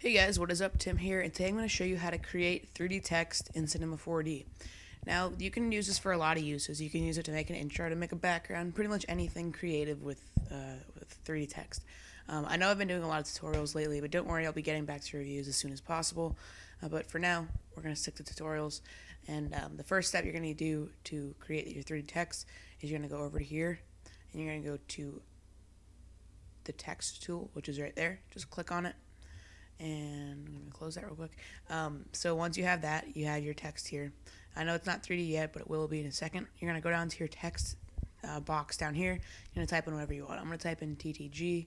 Hey guys, what is up? Tim here, and today I'm going to show you how to create 3D text in Cinema 4D. Now, you can use this for a lot of uses. You can use it to make an intro, to make a background, pretty much anything creative with 3D text. I know I've been doing a lot of tutorials lately, but don't worry, I'll be getting back to reviews as soon as possible. But for now, we're going to stick to tutorials. And the first step you're going to do to create your 3D text is you're going to go over to here, and you're going to go to the text tool, which is right there. Just click on it. And I'm going to close that real quick. So once you have that, you have your text here. I know it's not 3D yet, but it will be in a second. You're going to go down to your text box down here. You're going to type in whatever you want. I'm going to type in TTG.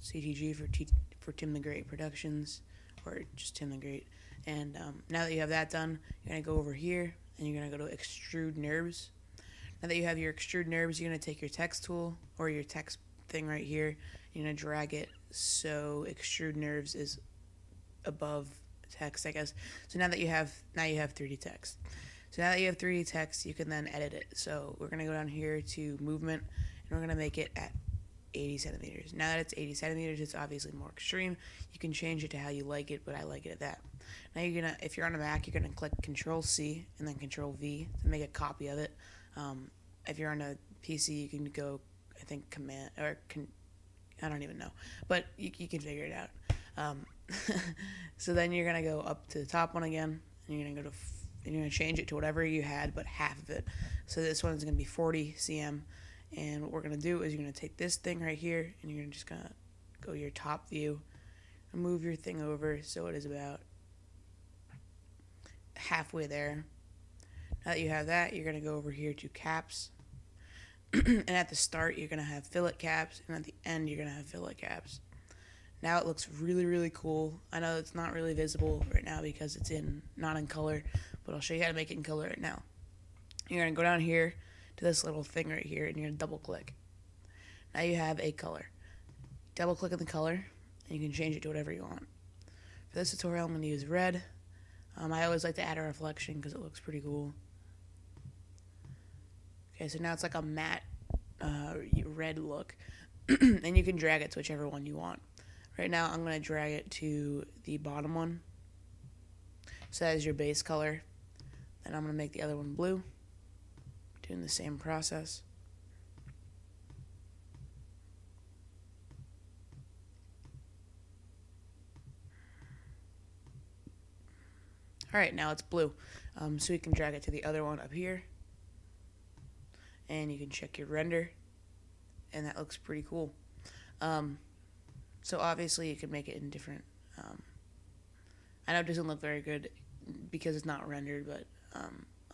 CTG for Tim the Great Productions, or just Tim the Great. And now that you have that done, you're going to go over here, and you're going to go to Extrude NURBS. Now that you have your Extrude NURBS, you're going to take your text tool, or your text thing right here. You're going to drag it so Extrude NURBS is above text, I guess. So now you have 3D text. So now that you have 3D text, you can then edit it. So we're going to go down here to movement, and we're going to make it at 80 centimeters. Now that it's 80 centimeters, it's obviously more extreme. You can change it to how you like it, but I like it at that. Now if you're on a Mac, you're gonna click Control C and then Control V to make a copy of it. If you're on a PC, you can go, I think, Command or I don't even know, but you can figure it out. So then you're gonna go up to the top one again, and you're gonna change it to whatever you had, but half of it. So this one's gonna be 40 cm. And what we're going to do is you're going to take this thing right here, and you're just going to go to your top view and move your thing over so it is about halfway there. Now that you have that, you're going to go over here to caps. And at the start, you're going to have fillet caps, and at the end, you're going to have fillet caps. Now it looks really, really cool. I know it's not really visible right now because it's not in color, but I'll show you how to make it in color right now. You're going to go down here to this little thing right here, and you're going to double click. Now you have a color. Double click on the color, and you can change it to whatever you want. For this tutorial, I'm going to use red. I always like to add a reflection because it looks pretty cool. Okay, so now it's like a matte red look, and you can drag it to whichever one you want. Right now, I'm going to drag it to the bottom one. So that is your base color. Then I'm going to make the other one blue. Doing the same process. Alright, now it's blue. So you can drag it to the other one up here. And you can check your render. And that looks pretty cool. So obviously you can make it in different... I know it doesn't look very good because it's not rendered, but...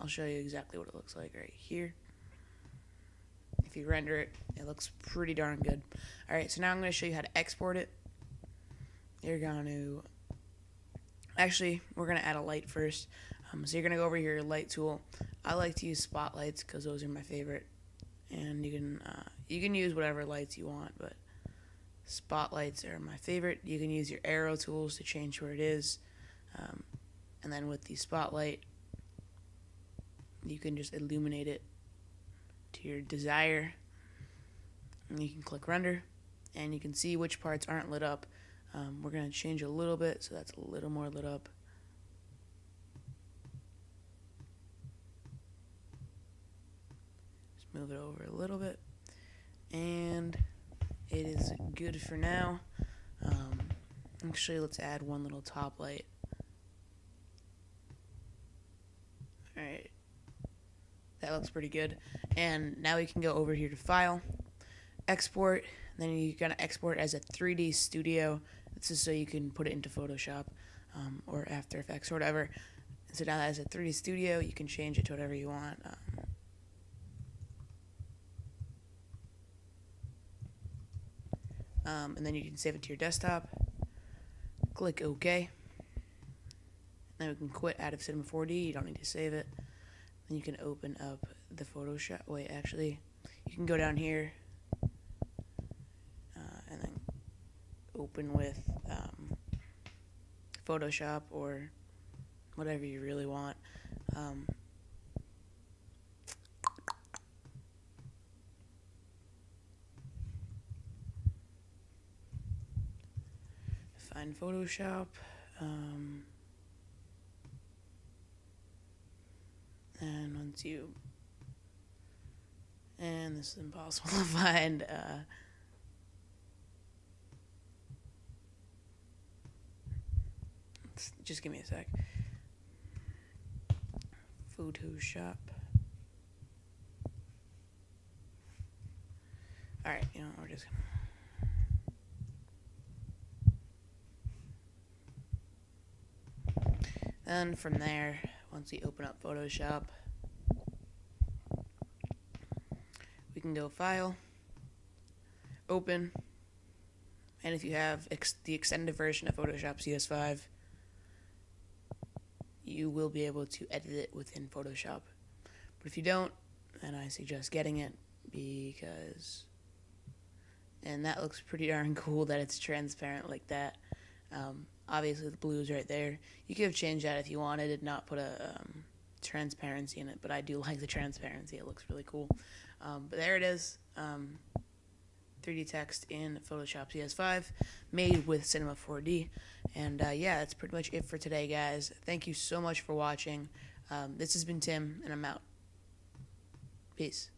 I'll show you exactly what it looks like right here. If you render it, it looks pretty darn good. Alright, so now I'm going to show you how to export it. You're going to... Actually, we're going to add a light first. So you're going to go over here, your light tool. I like to use spotlights because those are my favorite. And you can use whatever lights you want, but spotlights are my favorite. You can use your arrow tools to change where it is. And then with the spotlight, you can just illuminate it to your desire. And you can click render, and you can see which parts aren't lit up. We're going to change a little bit, so that's a little more lit up. Just move it over a little bit, and it is good for now. Actually, let's add one little top light. Alright. That looks pretty good. And now we can go over here to File, Export. Then you're going to export as a 3D Studio. This is so you can put it into Photoshop or After Effects or whatever. And so now that as a 3D Studio, you can change it to whatever you want. And then you can save it to your desktop. Click OK. Then we can quit out of Cinema 4D. You don't need to save it. Then you can open up the Photoshop. Wait, actually, you can go down here and then open with Photoshop or whatever you really want. find Photoshop. And once you, and this is impossible to find. Just give me a sec. Photoshop. Alright, you know, we're just then from there, once we open up Photoshop, we can go File, Open, and if you have the extended version of Photoshop CS5, you will be able to edit it within Photoshop. But if you don't, then I suggest getting it, because, and that looks pretty darn cool that it's transparent like that. Obviously the blue is right there. You could have changed that if you wanted and not put a transparency in it, but I do like the transparency. It looks really cool. But there it is. 3D text in Photoshop CS5, made with Cinema 4D. And yeah, that's pretty much it for today, guys. Thank you so much for watching. This has been Tim, and I'm out. Peace.